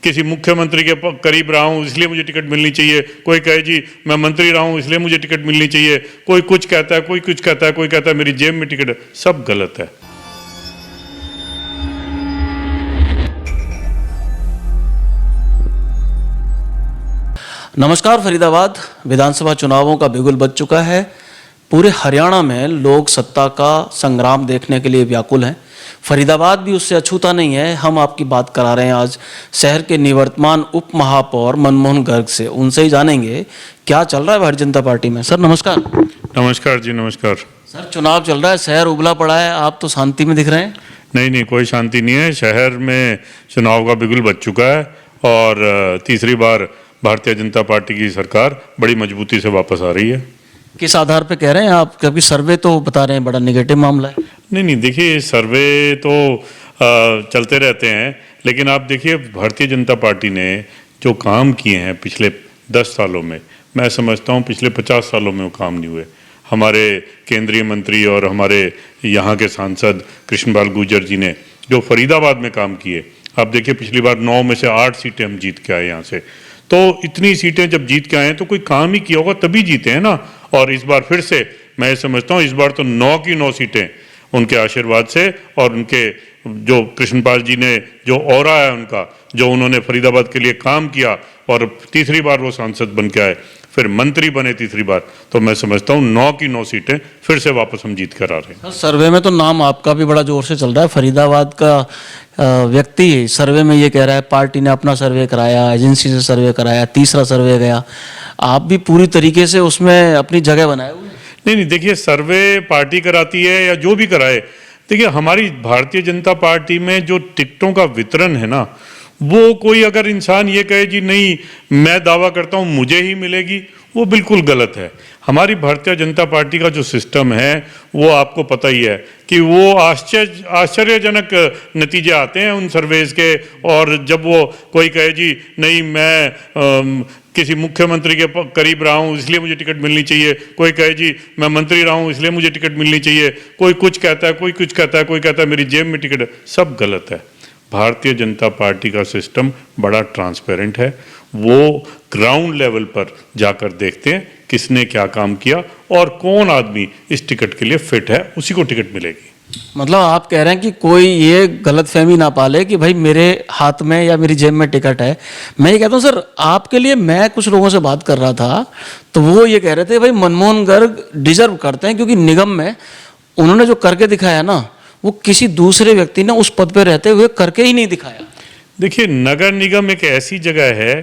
किसी मुख्यमंत्री के करीब रहा हूँ इसलिए मुझे टिकट मिलनी चाहिए, कोई कहे जी मैं मंत्री रहा हूँ इसलिए मुझे टिकट मिलनी चाहिए, कोई कुछ कहता है, कोई कुछ कहता है, कोई कहता है मेरी जेब में टिकट है। सब गलत है। नमस्कार। फरीदाबाद विधानसभा चुनावों का बिगुल बज चुका है। पूरे हरियाणा में लोग सत्ता का संग्राम देखने के लिए व्याकुल हैं। फरीदाबाद भी उससे अछूता नहीं है। हम आपकी बात करा रहे हैं आज शहर के निवर्तमान उप महापौर मनमोहन गर्ग से। उनसे ही जानेंगे क्या चल रहा है भारतीय जनता पार्टी में। सर नमस्कार। नमस्कार जी, नमस्कार। सर चुनाव चल रहा है, शहर उबला पड़ा है, आप तो शांति में दिख रहे हैं। नहीं, कोई शांति नहीं है। शहर में चुनाव का बिगुल बज चुका है और तीसरी बार भारतीय जनता पार्टी की सरकार बड़ी मजबूती से वापस आ रही है। किस आधार पे कह रहे हैं आप? क्योंकि सर्वे तो बता रहे हैं बड़ा नेगेटिव मामला है। नहीं, देखिए सर्वे तो चलते रहते हैं, लेकिन आप देखिए भारतीय जनता पार्टी ने जो काम किए हैं पिछले 10 सालों में, मैं समझता हूँ पिछले 50 सालों में वो काम नहीं हुए। हमारे केंद्रीय मंत्री और हमारे यहाँ के सांसद कृष्णपाल गुर्जर जी ने जो फरीदाबाद में काम किए, आप देखिए पिछली बार 9 में से 8 सीटें हम जीत के आए यहाँ से। तो इतनी सीटें जब जीत के आए हैं तो कोई काम ही किया होगा तभी जीते हैं ना। और इस बार फिर से मैं समझता हूँ इस बार तो 9 की 9 सीटें उनके आशीर्वाद से और उनके जो कृष्णपाल जी ने जो ऑरा है उनका, जो उन्होंने फरीदाबाद के लिए काम किया और तीसरी बार वो सांसद बन के आए, फिर मंत्री बने तीसरी बार, तो मैं समझता हूँ 9 की 9 सीटें फिर से वापस हम जीत कर आ रहे हैं। सर्वे में तो नाम आपका भी बड़ा जोर से चल रहा है। फरीदाबाद का व्यक्ति सर्वे में ये कह रहा है पार्टी ने अपना सर्वे कराया, एजेंसी से सर्वे कराया, तीसरा सर्वे गया, आप भी पूरी तरीके से उसमें अपनी जगह बनाए हुए। नहीं, देखिए सर्वे पार्टी कराती है या जो भी कराए, देखिए हमारी भारतीय जनता पार्टी में जो टिकटों का वितरण है ना, वो कोई अगर इंसान ये कहे जी नहीं मैं दावा करता हूँ मुझे ही मिलेगी, वो बिल्कुल गलत है। हमारी भारतीय जनता पार्टी का जो सिस्टम है वो आपको पता ही है कि वो आश्चर्यजनक नतीजे आते हैं उन सर्वेज के। और जब वो कोई कहे जी नहीं मैं किसी मुख्यमंत्री के करीब रहा हूँ इसलिए मुझे टिकट मिलनी चाहिए, कोई कहे जी मैं मंत्री रहा हूँ इसलिए मुझे टिकट मिलनी चाहिए, कोई कुछ कहता है, कोई कुछ कहता है, कोई कहता है मेरी जेब में टिकट है, सब गलत है। भारतीय जनता पार्टी का सिस्टम बड़ा ट्रांसपेरेंट है। वो ग्राउंड लेवल पर जाकर देखते हैं किसने क्या काम किया और कौन आदमी इस टिकट के लिए फिट है, उसी को टिकट मिलेगी। मतलब आप कह रहे हैं कि कोई ये गलतफहमी ना पाले कि भाई मेरे हाथ में या मेरी जेब में टिकट है। मैं ये कहता हूँ सर आपके लिए, मैं कुछ लोगों से बात कर रहा था तो वो ये कह रहे थे भाई मनमोहन गर्ग डिजर्व करते हैं क्योंकि निगम में उन्होंने जो करके दिखाया ना, वो किसी दूसरे व्यक्ति ने उस पद पर रहते हुए करके ही नहीं दिखाया। देखिए नगर निगम एक ऐसी जगह है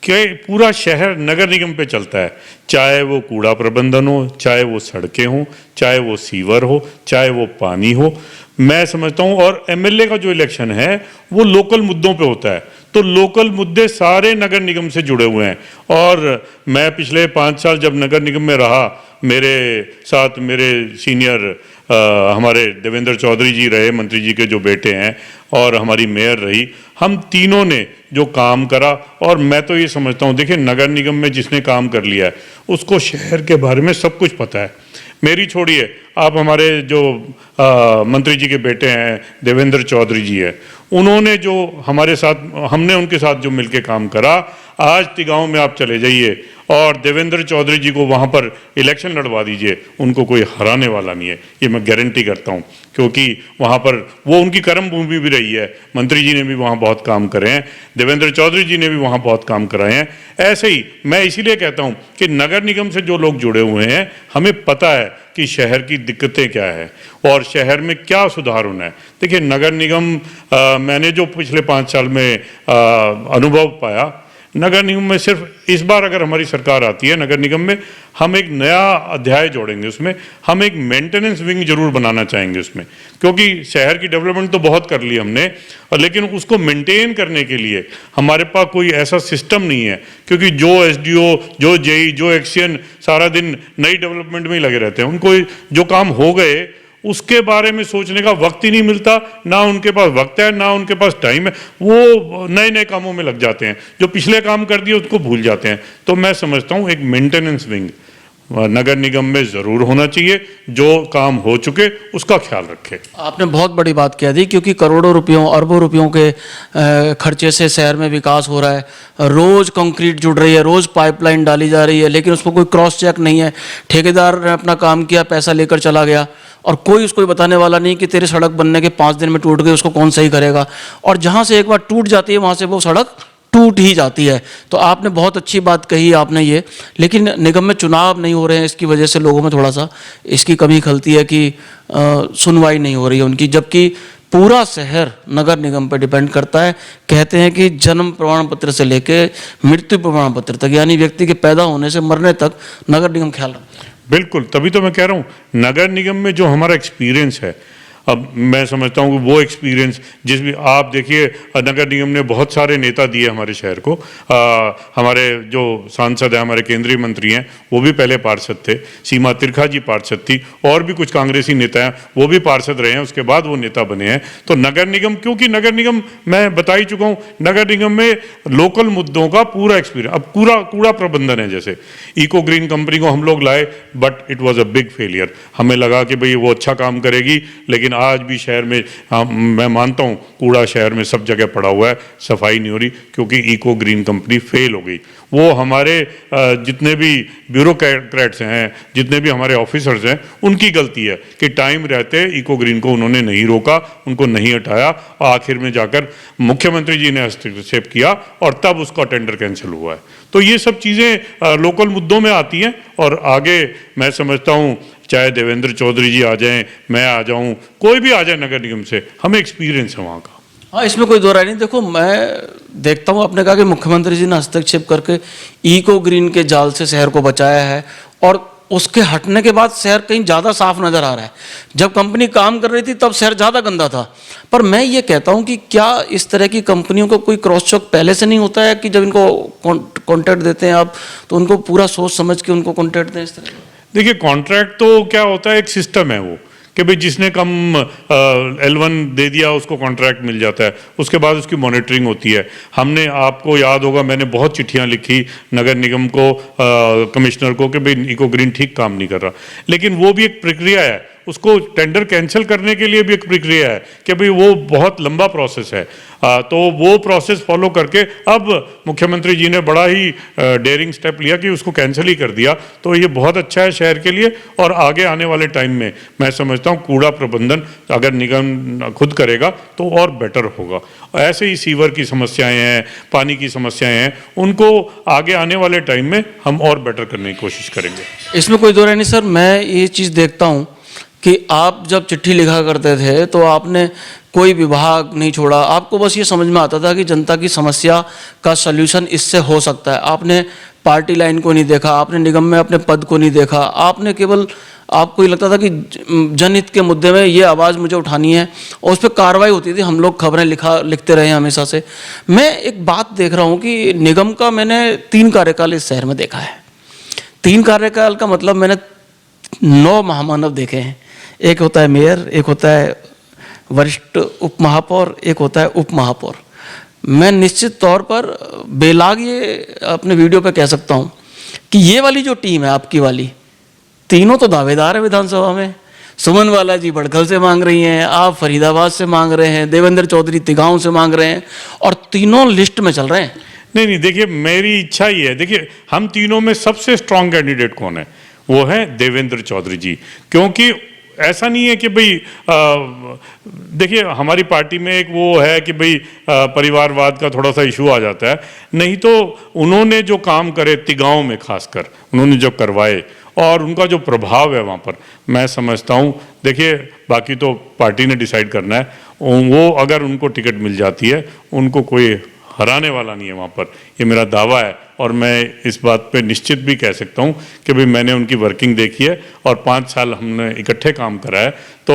कि पूरा शहर नगर निगम पे चलता है, चाहे वो कूड़ा प्रबंधन हो, चाहे वो सड़कें हो, चाहे वो सीवर हो, चाहे वो पानी हो। मैं समझता हूँ और एमएलए का जो इलेक्शन है वो लोकल मुद्दों पे होता है, तो लोकल मुद्दे सारे नगर निगम से जुड़े हुए हैं। और मैं पिछले 5 साल जब नगर निगम में रहा, मेरे साथ मेरे सीनियर हमारे देवेंद्र चौधरी जी रहे, मंत्री जी के जो बेटे हैं, और हमारी मेयर रही, हम तीनों ने जो काम करा। और मैं तो ये समझता हूँ देखिए नगर निगम में जिसने काम कर लिया है उसको शहर के बारे में सब कुछ पता है। मेरी छोड़िए, आप हमारे जो मंत्री जी के बेटे हैं देवेंद्र चौधरी जी है, उन्होंने जो हमारे साथ, हमने उनके साथ जो मिलके काम करा, आज तिगांव में आप चले जाइए और देवेंद्र चौधरी जी को वहाँ पर इलेक्शन लड़वा दीजिए, उनको कोई हराने वाला नहीं है, ये मैं गारंटी करता हूँ। क्योंकि वहाँ पर वो उनकी कर्म भूमि भी रही है, मंत्री जी ने भी वहाँ बहुत काम करे हैं, देवेंद्र चौधरी जी ने भी वहाँ बहुत काम कराए हैं। ऐसे ही मैं इसीलिए कहता हूँ कि नगर निगम से जो लोग जुड़े हुए हैं, हमें पता है कि शहर की दिक्कतें क्या है और शहर में क्या सुधार होना है। देखिए नगर निगम मैंने जो पिछले 5 साल में अनुभव पाया, नगर निगम में सिर्फ इस बार अगर हमारी सरकार आती है नगर निगम में, हम एक नया अध्याय जोड़ेंगे उसमें, हम एक मेंटेनेंस विंग जरूर बनाना चाहेंगे उसमें, क्योंकि शहर की डेवलपमेंट तो बहुत कर ली हमने, और लेकिन उसको मेंटेन करने के लिए हमारे पास कोई ऐसा सिस्टम नहीं है। क्योंकि जो एसडीओ, जो जेई, जो एक्सीएन सारा दिन नई डेवलपमेंट में ही लगे रहते हैं, उनको जो काम हो गए उसके बारे में सोचने का वक्त ही नहीं मिलता, ना उनके पास वक्त है ना उनके पास टाइम है, वो नए नए कामों में लग जाते हैं, जो पिछले काम कर दिए उसको भूल जाते हैं। तो मैं समझता हूँ एक मेंटेनेंस विंग नगर निगम में ज़रूर होना चाहिए। जो काम हो चुके उसका ख्याल रखे। आपने बहुत बड़ी बात कह दी, क्योंकि करोड़ों रुपयों अरबों रुपयों के खर्चे से शहर में विकास हो रहा है। रोज़ कंक्रीट जुड़ रही है, रोज़ पाइपलाइन डाली जा रही है, लेकिन उसको कोई क्रॉस चेक नहीं है। ठेकेदार ने अपना काम किया, पैसा लेकर चला गया, और कोई उसको बताने वाला नहीं कि तेरी सड़क बनने के 5 दिन में टूट गई, उसको कौन सही करेगा। और जहाँ से एक बार टूट जाती है वहाँ से वो सड़क टूट ही जाती है। तो आपने बहुत अच्छी बात कही आपने ये, लेकिन निगम में चुनाव नहीं हो रहे हैं, इसकी वजह से लोगों में थोड़ा सा इसकी कमी खलती है कि सुनवाई नहीं हो रही है उनकी, जबकि पूरा शहर नगर निगम पर डिपेंड करता है। कहते हैं कि जन्म प्रमाण पत्र से लेके मृत्यु प्रमाण पत्र तक, यानी व्यक्ति के पैदा होने से मरने तक नगर निगम ख्याल रखता है। बिल्कुल, तभी तो मैं कह रहा हूँ नगर निगम में जो हमारा एक्सपीरियंस है, अब मैं समझता हूँ कि वो एक्सपीरियंस जिसमें आप देखिए नगर निगम ने बहुत सारे नेता दिए हमारे शहर को। हमारे जो सांसद हैं, हमारे केंद्रीय मंत्री हैं, वो भी पहले पार्षद थे। सीमा तिरखा जी पार्षद थी, और भी कुछ कांग्रेसी नेता हैं वो भी पार्षद रहे हैं, उसके बाद वो नेता बने हैं। तो नगर निगम, क्योंकि नगर निगम मैं बता ही चुका हूँ, नगर निगम में लोकल मुद्दों का पूरा एक्सपीरियंस। अब कूड़ा प्रबंधन है, जैसे इको ग्रीन कंपनी को हम लोग लाए, but it was a big failure. हमें लगा कि भाई वो अच्छा काम करेगी, लेकिन आज भी शहर में मैं मानता हूं कूड़ा शहर में सब जगह पड़ा हुआ है, सफाई नहीं हो रही, क्योंकि इको ग्रीन कंपनी फेल हो गई। वो हमारे जितने भी ब्यूरोक्रेट्स हैं, जितने भी हमारे ऑफिसर्स हैं, उनकी गलती है कि टाइम रहते इको ग्रीन को उन्होंने नहीं रोका, उनको नहीं हटाया, और आखिर में जाकर मुख्यमंत्री जी ने हस्तक्षेप किया और तब उसका टेंडर कैंसिल हुआ है। तो ये सब चीज़ें लोकल मुद्दों में आती हैं, और आगे मैं समझता हूँ चाहे देवेंद्र चौधरी जी आ जाएं, मैं आ जाऊं, कोई भी आ जाए नगर निगम से, हमें एक्सपीरियंस है वहाँ का। हाँ, इसमें कोई दो राय नहीं। देखो, मैं देखता हूँ, आपने कहा कि मुख्यमंत्री जी ने हस्तक्षेप करके इको ग्रीन के जाल से शहर को बचाया है, और उसके हटने के बाद शहर कहीं ज़्यादा साफ नज़र आ रहा है। जब कंपनी काम कर रही थी तब शहर ज़्यादा गंदा था। पर मैं ये कहता हूँ कि क्या इस तरह की कंपनियों को कोई क्रॉस चेक पहले से नहीं होता है कि जब इनको कॉन्ट्रैक्ट देते हैं आप, तो उनको पूरा सोच समझ के उनको कॉन्ट्रैक्ट दें इस तरह? देखिए, कॉन्ट्रैक्ट तो क्या होता है, एक सिस्टम है वो, कि भाई जिसने कम L1 दे दिया उसको कॉन्ट्रैक्ट मिल जाता है, उसके बाद उसकी मॉनिटरिंग होती है। हमने, आपको याद होगा, मैंने बहुत चिट्ठियां लिखी नगर निगम को, कमिश्नर को, कि भाई इको ग्रीन ठीक काम नहीं कर रहा। लेकिन वो भी एक प्रक्रिया है, उसको टेंडर कैंसिल करने के लिए भी एक प्रक्रिया है कि भाई वो बहुत लंबा प्रोसेस है। तो वो प्रोसेस फॉलो करके अब मुख्यमंत्री जी ने बड़ा ही डेयरिंग स्टेप लिया कि उसको कैंसिल ही कर दिया। तो ये बहुत अच्छा है शहर के लिए, और आगे आने वाले टाइम में मैं समझता हूँ कूड़ा प्रबंधन अगर निगम खुद करेगा तो और बेटर होगा। ऐसे ही सीवर की समस्याएं हैं, पानी की समस्याएं हैं, उनको आगे आने वाले टाइम में हम और बेटर करने की कोशिश करेंगे। इसमें कोई दो राय नहीं सर। मैं ये चीज़ देखता हूँ कि आप जब चिट्ठी लिखा करते थे तो आपने कोई विभाग नहीं छोड़ा, आपको बस ये समझ में आता था कि जनता की समस्या का सल्यूशन इससे हो सकता है। आपने पार्टी लाइन को नहीं देखा, आपने निगम में अपने पद को नहीं देखा, आपने केवल, आपको ये लगता था कि जनहित के मुद्दे में ये आवाज़ मुझे उठानी है, और उस पर कार्रवाई होती थी। हम लोग खबरें लिखते रहे हमेशा से। मैं एक बात देख रहा हूँ कि निगम का मैंने 3 कार्यकाल इस शहर में देखा है। 3 कार्यकाल का मतलब मैंने 9 महामानव देखे हैं। एक होता है मेयर, एक होता है वरिष्ठ उप महापौर, एक होता है उप महापौर। मैं निश्चित तौर पर बेलाग ये अपने वीडियो पे कह सकता हूँ कि ये वाली जो टीम है आपकी वाली, तीनों तो दावेदार है विधानसभा में। सुमन वाला जी भड़कल से मांग रही हैं, आप फरीदाबाद से मांग रहे हैं, देवेंद्र चौधरी तिगांव से मांग रहे हैं, और तीनों लिस्ट में चल रहे हैं। नहीं, देखिए, मेरी इच्छा ही है, देखिए हम तीनों में सबसे स्ट्रांग कैंडिडेट कौन है, वो है देवेंद्र चौधरी जी। क्योंकि ऐसा नहीं है कि भाई देखिए हमारी पार्टी में एक वो है कि भाई परिवारवाद का थोड़ा सा इशू आ जाता है, नहीं तो उन्होंने जो काम करे तिगांव में, खासकर उन्होंने जो करवाए, और उनका जो प्रभाव है वहाँ पर, मैं समझता हूँ, देखिए बाकी तो पार्टी ने डिसाइड करना है। वो अगर उनको टिकट मिल जाती है, उनको कोई हराने वाला नहीं है वहाँ पर, ये मेरा दावा है। और मैं इस बात पे निश्चित भी कह सकता हूँ कि भाई मैंने उनकी वर्किंग देखी है, और 5 साल हमने इकट्ठे काम करा है। तो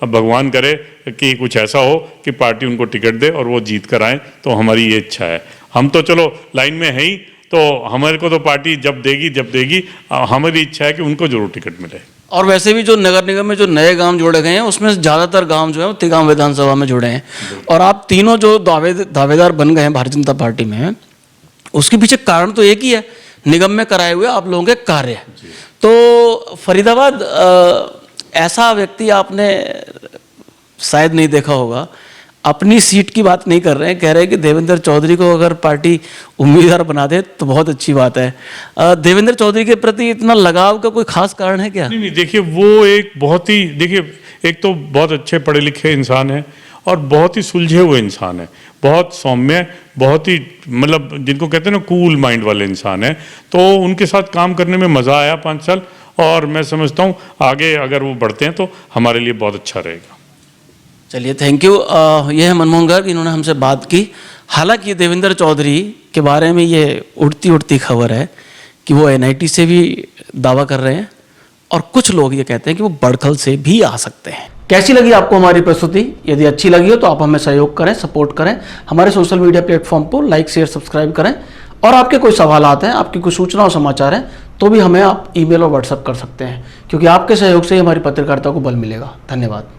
अब भगवान करे कि कुछ ऐसा हो कि पार्टी उनको टिकट दे और वो जीत कर आए, तो हमारी ये इच्छा है। हम तो चलो लाइन में है ही, तो हमारे को तो पार्टी जब देगी, हमारी इच्छा है कि उनको जरूर टिकट मिले। और वैसे भी जो नगर निगम में जो नए गांव जोड़े गए हैं, उसमें ज़्यादातर गांव जो है वो तिगांव विधानसभा में जुड़े हैं। और आप तीनों जो दावेदार बन गए हैं भारतीय जनता पार्टी में, उसके पीछे कारण तो एक ही है, निगम में कराए हुए आप लोगों के कार्य। तो फरीदाबाद ऐसा व्यक्ति आपने शायद नहीं देखा होगा, अपनी सीट की बात नहीं कर रहे हैं, कह रहे हैं कि देवेंद्र चौधरी को अगर पार्टी उम्मीदवार बना दे तो बहुत अच्छी बात है। देवेंद्र चौधरी के प्रति इतना लगाव का कोई खास कारण है क्या? नहीं, देखिए वो एक बहुत ही, देखिए एक तो बहुत अच्छे पढ़े लिखे इंसान है और बहुत ही सुलझे हुए इंसान है, बहुत सौम्य, बहुत ही मतलब जिनको कहते हैं ना कूल माइंड वाले इंसान है। तो उनके साथ काम करने में मज़ा आया 5 साल, और मैं समझता हूँ आगे अगर वो बढ़ते हैं तो हमारे लिए बहुत अच्छा रहेगा। चलिए, थैंक यू। ये है मनमोहन गर्ग, इन्होंने हमसे बात की। हालांकि देवेंद्र चौधरी के बारे में ये उड़ती उड़ती खबर है कि वो NIT से भी दावा कर रहे हैं, और कुछ लोग ये कहते हैं कि वो बड़खल से भी आ सकते हैं। कैसी लगी आपको हमारी प्रस्तुति? यदि अच्छी लगी हो तो आप हमें सहयोग करें, सपोर्ट करें, हमारे सोशल मीडिया प्लेटफॉर्म पर लाइक शेयर सब्सक्राइब करें, और आपके कोई सवालात हैं, आपकी कोई सूचना और समाचार हैं तो भी हमें आप ईमेल और व्हाट्सएप कर सकते हैं, क्योंकि आपके सहयोग से ही हमारी पत्रकारिता को बल मिलेगा। धन्यवाद।